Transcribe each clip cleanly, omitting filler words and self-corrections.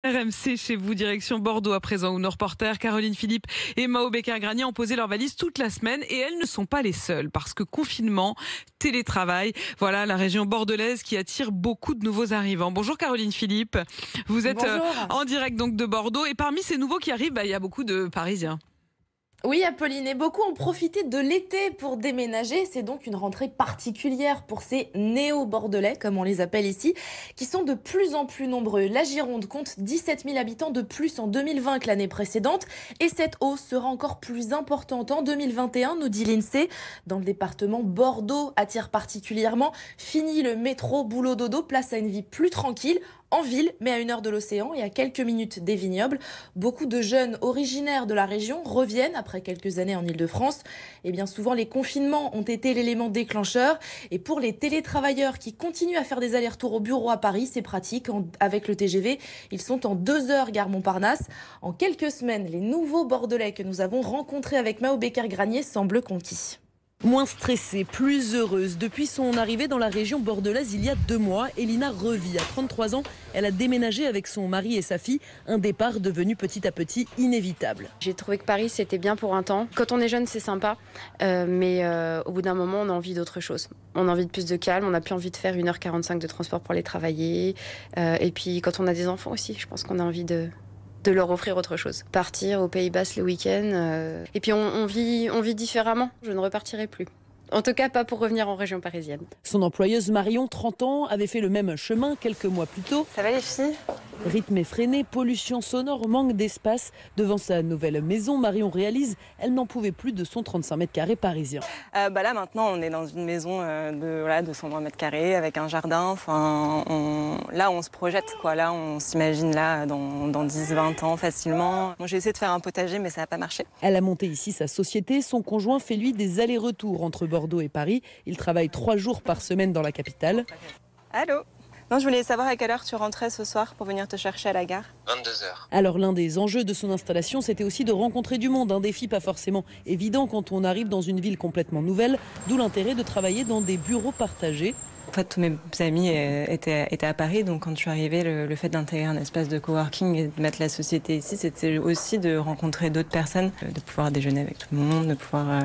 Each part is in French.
RMC chez vous, direction Bordeaux à présent, où nos reporters Caroline Philippe et Mao Becker-Granier ont posé leurs valises toute la semaine, et elles ne sont pas les seules, parce que confinement, télétravail, voilà la région bordelaise qui attire beaucoup de nouveaux arrivants. Bonjour Caroline Philippe, vous êtes en direct donc de Bordeaux, et parmi ces nouveaux qui arrivent, il y a beaucoup de Parisiens. Oui, Apolline, et beaucoup ont profité de l'été pour déménager. C'est donc une rentrée particulière pour ces néo-bordelais, comme on les appelle ici, qui sont de plus en plus nombreux. La Gironde compte 17 000 habitants de plus en 2020 que l'année précédente, et cette hausse sera encore plus importante en 2021, nous dit l'INSEE. Dans le département, Bordeaux attire particulièrement. Fini le métro boulot dodo, place à une vie plus tranquille, en ville, mais à 1 heure de l'océan et à quelques minutes des vignobles. Beaucoup de jeunes originaires de la région reviennent après quelques années en Île-de-France. Et bien souvent, les confinements ont été l'élément déclencheur. Et pour les télétravailleurs qui continuent à faire des allers-retours au bureau à Paris, c'est pratique. Avec le TGV, ils sont en 2 heures gare Montparnasse. En quelques semaines, les nouveaux Bordelais que nous avons rencontrés avec Mao Becker-Granier semblent conquis. Moins stressée, plus heureuse. Depuis son arrivée dans la région bordelaise il y a 2 mois, Elina revit. À 33 ans, elle a déménagé avec son mari et sa fille. Un départ devenu petit à petit inévitable. J'ai trouvé que Paris, c'était bien pour un temps. Quand on est jeune, c'est sympa. Mais au bout d'un moment, on a envie d'autre chose. On a envie de plus de calme. On n'a plus envie de faire 1h45 de transport pour aller travailler. Et puis, quand on a des enfants aussi, je pense qu'on a envie de leur offrir autre chose. Partir au Pays Basque le week-end. Et puis on vit différemment. Je ne repartirai plus. En tout cas, pas pour revenir en région parisienne. Son employeuse Marion, 30 ans, avait fait le même chemin quelques mois plus tôt. Ça va les filles ? Rythme effréné, pollution sonore, manque d'espace. Devant sa nouvelle maison, Marion réalise, elle n'en pouvait plus de son 35 mètres carrés parisien. Là maintenant, on est dans une maison de 120 mètres carrés avec un jardin. Là, on se projette, quoi. Là, on s'imagine là dans 10-20 ans facilement. J'ai essayé de faire un potager, mais ça n'a pas marché. Elle a monté ici sa société. Son conjoint fait lui des allers-retours entre Bordeaux et Paris. Il travaille 3 jours par semaine dans la capitale. Allô ? Non, je voulais savoir à quelle heure tu rentrais ce soir pour venir te chercher à la gare. 22h. Alors l'un des enjeux de son installation, c'était aussi de rencontrer du monde. Un défi pas forcément évident quand on arrive dans une ville complètement nouvelle, d'où l'intérêt de travailler dans des bureaux partagés. En fait, tous mes amis étaient à Paris, donc quand je suis arrivée, le fait d'intégrer un espace de coworking et de mettre la société ici, c'était aussi de rencontrer d'autres personnes, de pouvoir déjeuner avec tout le monde, de pouvoir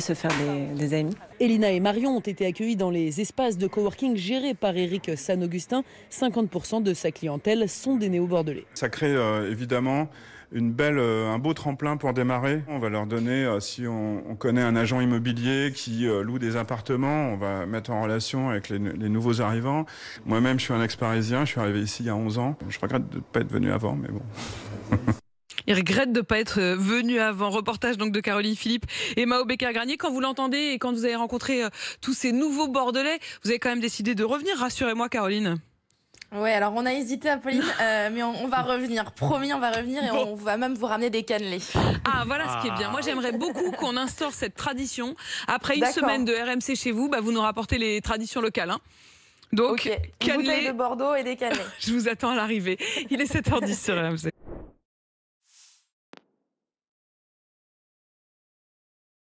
se faire des amis. Elina et Marion ont été accueillis dans les espaces de coworking gérés par Eric San-Augustin. 50% de sa clientèle sont des néo-bordelais. Ça crée évidemment un beau tremplin pour démarrer. On va leur donner, si on connaît un agent immobilier qui loue des appartements, on va mettre en relation avec les nouveaux arrivants. Moi-même, je suis un ex-parisien, je suis arrivé ici il y a 11 ans. Je regrette de ne pas être venu avant, mais bon. Il regrette de ne pas être venu avant. Reportage donc de Caroline Philippe et Mao Becker-Granier. Quand vous l'entendez et quand vous avez rencontré tous ces nouveaux Bordelais, vous avez quand même décidé de revenir, rassurez-moi Caroline. Ouais, alors on a hésité, Apolline, mais on va revenir. Promis, on va revenir et on va même vous ramener des cannelés. Ah, voilà ce qui est bien. Moi, j'aimerais beaucoup qu'on instaure cette tradition. Après une semaine de RMC chez vous, vous nous rapportez les traditions locales. Donc, une bouteille de Bordeaux et des cannelés. Je vous attends à l'arrivée. Il est 7h10 sur RMC.